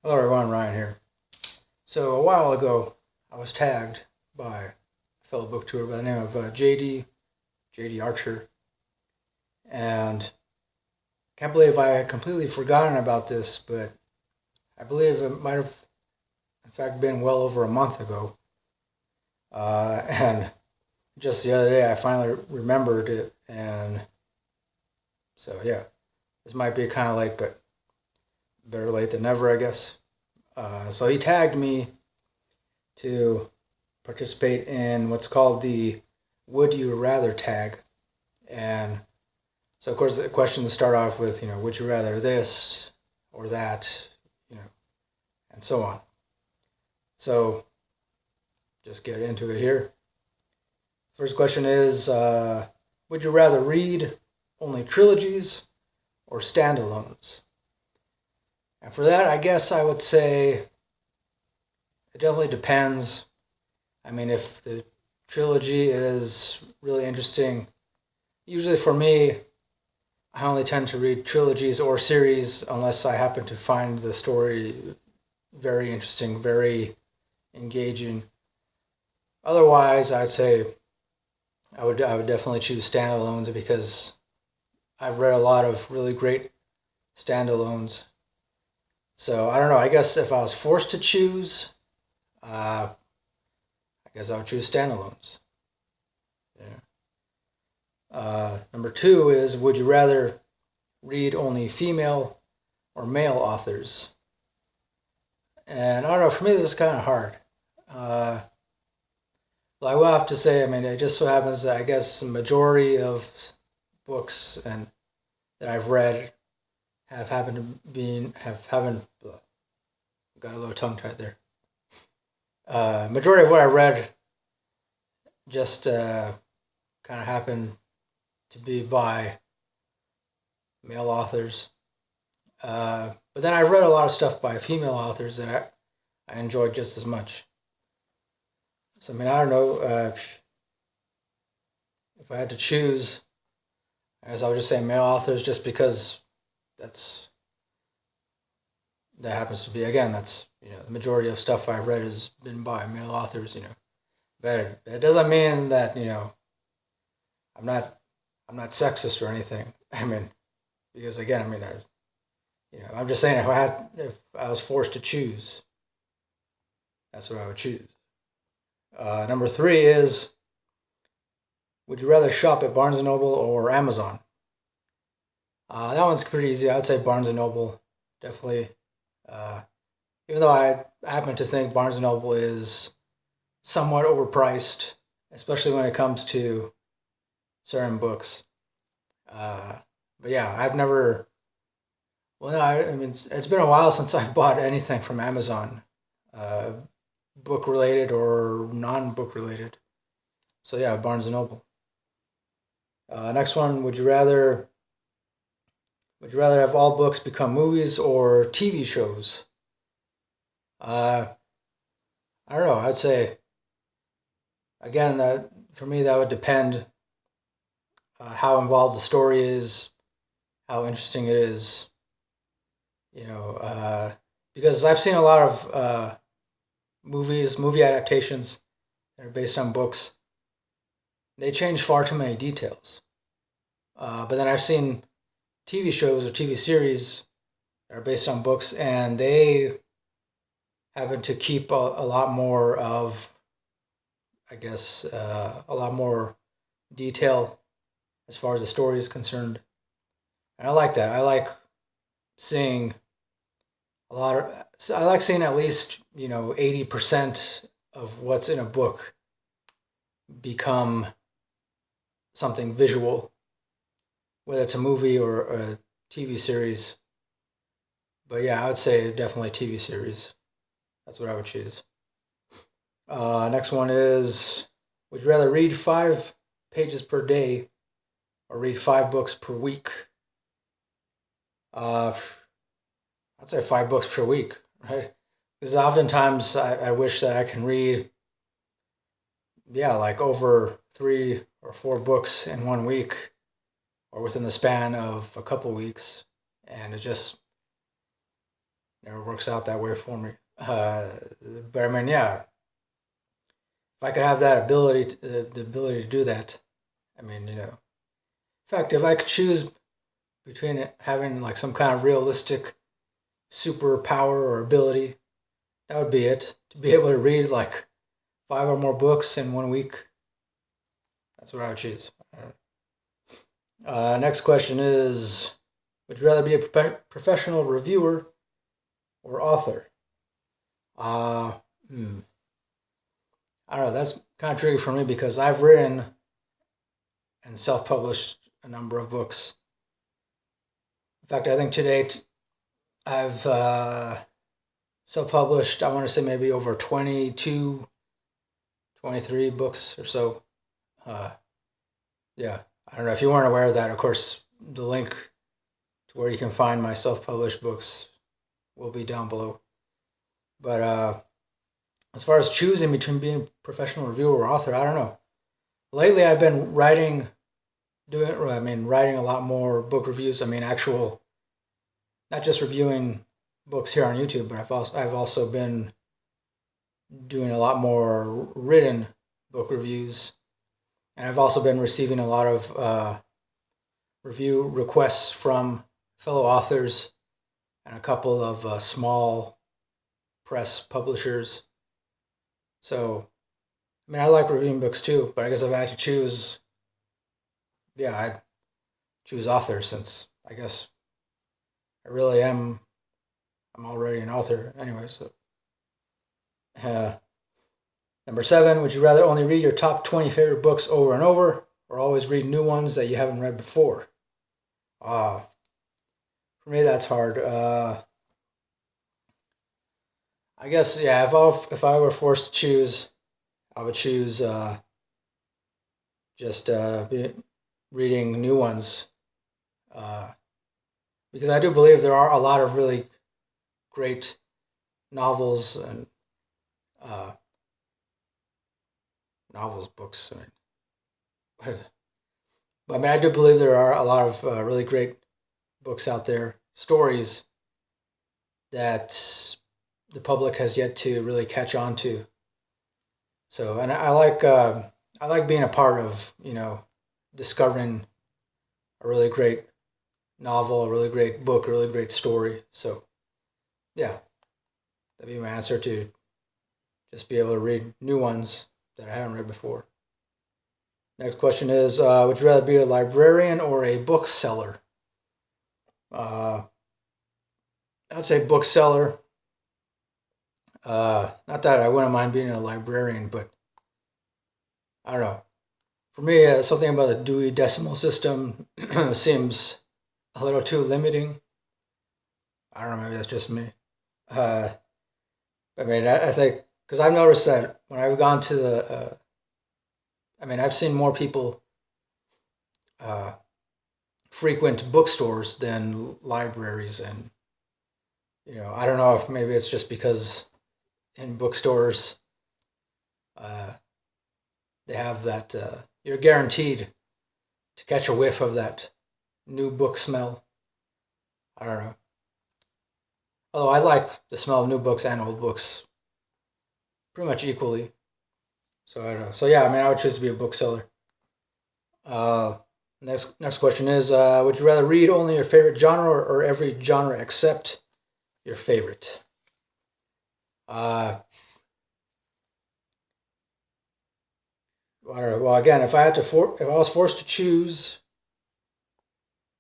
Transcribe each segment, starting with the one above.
Hello everyone, Ryan here. So a while ago, I was tagged by a fellow booktuber by the name of JD Archer, and I can't believe I had completely forgotten about this, but I believe it might have in fact been well over a month ago, and just the other day I finally remembered it, and so yeah, this might be kind of late, but better late than never, I guess. So he tagged me to participate in what's called the Would You Rather tag. And so, of course, the questions start off with, would you rather this or that, and so on. So just get into it here. First question is, would you rather read only trilogies or standalones? And for that, I guess I would say it definitely depends. I mean, if the trilogy is really interesting, usually for me, I only tend to read trilogies or series unless I happen to find the story very interesting, very engaging. Otherwise, I'd say I would definitely choose standalones because I've read a lot of really great standalones. So I don't know. I guess if I was forced to choose, I guess I would choose standalones. Yeah. Number two is, would you rather read only female or male authors? And I don't know. For me, this is kind of hard. Well, I will have to say, I mean, it just so happens that I guess the majority of books and that I've read have got a little tongue tied there. Majority of what I read just kind of happened to be by male authors. But then I've read a lot of stuff by female authors that I enjoyed just as much. So, I mean, I don't know. If I had to choose, I guess I would just say male authors just because that happens to be, again, that's, the majority of stuff I've read has been by male authors, But it doesn't mean that, I'm not sexist or anything. I mean, because again, I mean, I'm just saying if I was forced to choose, that's what I would choose. Number three is, would you rather shop at Barnes & Noble or Amazon? That one's pretty easy. I would say Barnes & Noble, definitely. Even though I happen to think Barnes & Noble is somewhat overpriced, especially when it comes to certain books. But yeah, I've never... Well, no, I mean, it's been a while since I've bought anything from Amazon, book-related or non-book-related. So yeah, Barnes & Noble. Next one, would you rather have all books become movies or TV shows? I don't know. I'd say, again, that for me that would depend how involved the story is, how interesting it is. Because I've seen a lot of movie adaptations that are based on books. They change far too many details. But then I've seen TV shows or TV series that are based on books, and they happen to keep a lot more of, I guess, a lot more detail as far as the story is concerned. And I like that. I like seeing I like seeing at least, 80% of what's in a book become something visual, whether it's a movie or a TV series. But yeah, I would say definitely TV series. That's what I would choose. Next one is, would you rather read 5 pages per day or read 5 books per week? I'd say 5 books per week, right? Because oftentimes I wish that I can read, like over 3 or 4 books in 1 week or within the span of a couple weeks. And it just, Never works out that way for me. But I mean, yeah, if I could have that ability, the ability to do that, I mean, in fact, if I could choose between having like some kind of realistic superpower or ability, that would be it. To be able to read like 5 or more books in 1 week, that's what I would choose. Next question is, would you rather be a professional reviewer or author? I don't know. That's kind of tricky for me because I've written and self-published a number of books. In fact, I think to date I've self-published, I want to say maybe over 22, 23 books or so. Yeah, I don't know if you weren't aware of that. Of course, the link to where you can find my self-published books will be down below. But as far as choosing between being a professional reviewer or author, I don't know. Lately, I've been writing a lot more book reviews. I mean, actual, not just reviewing books here on YouTube, but I've also been doing a lot more written book reviews, and I've also been receiving a lot of review requests from fellow authors and a couple of small press publishers. So, I mean, I like reviewing books too, but I guess if I had to choose, yeah, I'd choose author since I guess I really am. I'm already an author anyway. So, number 7, would you rather only read your top 20 favorite books over and over, or always read new ones that you haven't read before? For me, that's hard. I guess, yeah, if I were forced to choose, I would choose just reading new ones. Because I do believe there are a lot of really great novels and books. But I mean, I do believe there are a lot of really great books out there, stories that the public has yet to really catch on to. So, and I like being a part of discovering a really great novel, a really great book, a really great story. So, yeah, that'd be my answer, to just be able to read new ones that I haven't read before. Next question is, would you rather be a librarian or a bookseller? I'd say bookseller. Not that I wouldn't mind being a librarian, but I don't know. For me, something about the Dewey Decimal System seems a little too limiting. I don't know, maybe that's just me. I mean, I think, because I've noticed that when I've gone to I've seen more people frequent bookstores than libraries, and I don't know if maybe it's just because in bookstores they have that you're guaranteed to catch a whiff of that new book smell. I don't know. Although I like the smell of new books and old books pretty much equally. So I don't know. So yeah, I mean, I would choose to be a bookseller. Next question is, would you rather read only your favorite genre or every genre except your favorite? Well, again, if I was forced to choose,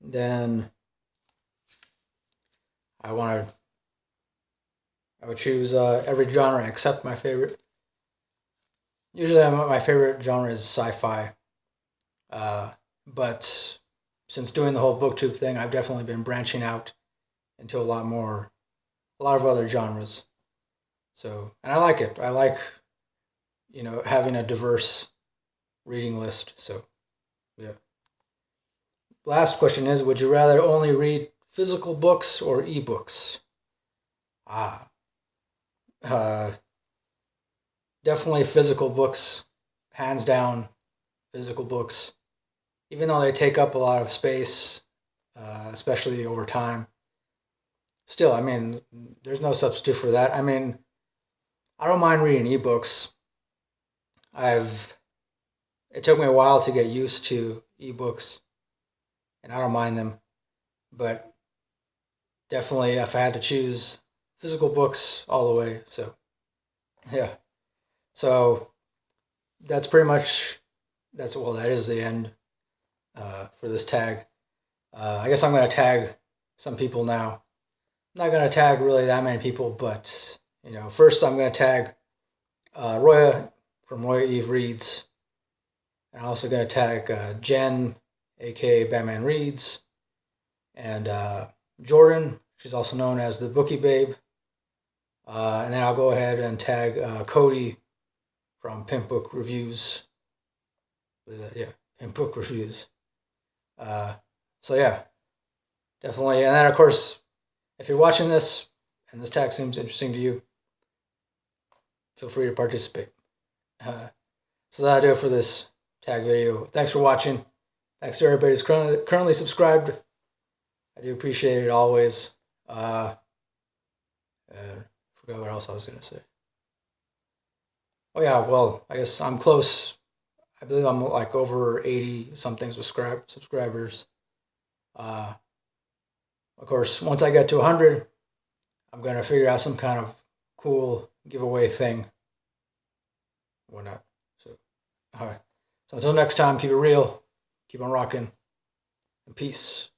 then I would choose every genre except my favorite. Usually, my favorite genre is sci-fi, but since doing the whole booktube thing, I've definitely been branching out into a lot of other genres. So, and I like it. I like, having a diverse reading list. So, yeah. Last question is, would you rather only read physical books or ebooks? Definitely physical books, hands down, physical books. Even though they take up a lot of space, especially over time, still, I mean, there's no substitute for that. I mean, I don't mind reading ebooks. It took me a while to get used to ebooks, and I don't mind them. But definitely, if I had to choose, physical books all the way. So, yeah. So that's pretty much that is the end for this tag. I guess I'm going to tag some people now. I'm not going to tag really that many people, but first I'm going to tag Roya from Roya Eve Reads. And I'm also going to tag Jen, aka Batman Reads, and Jordan. She's also known as TheBookyBabe. And then I'll go ahead and tag Codey from PimpBookReviews. Yeah, PimpBookReviews. So yeah, definitely. And then of course, if you're watching this and this tag seems interesting to you, feel free to participate. So that'll do it for this tag video. Thanks for watching. Thanks to everybody who's currently subscribed. I do appreciate it always. Forgot what else I was going to say. Oh yeah, well, I guess I'm close. I believe I'm like over 80 something subscribers. Of course, once I get to 100, I'm going to figure out some kind of cool giveaway thing. Whatnot. So, all right. So until next time, keep it real, keep on rocking, and peace.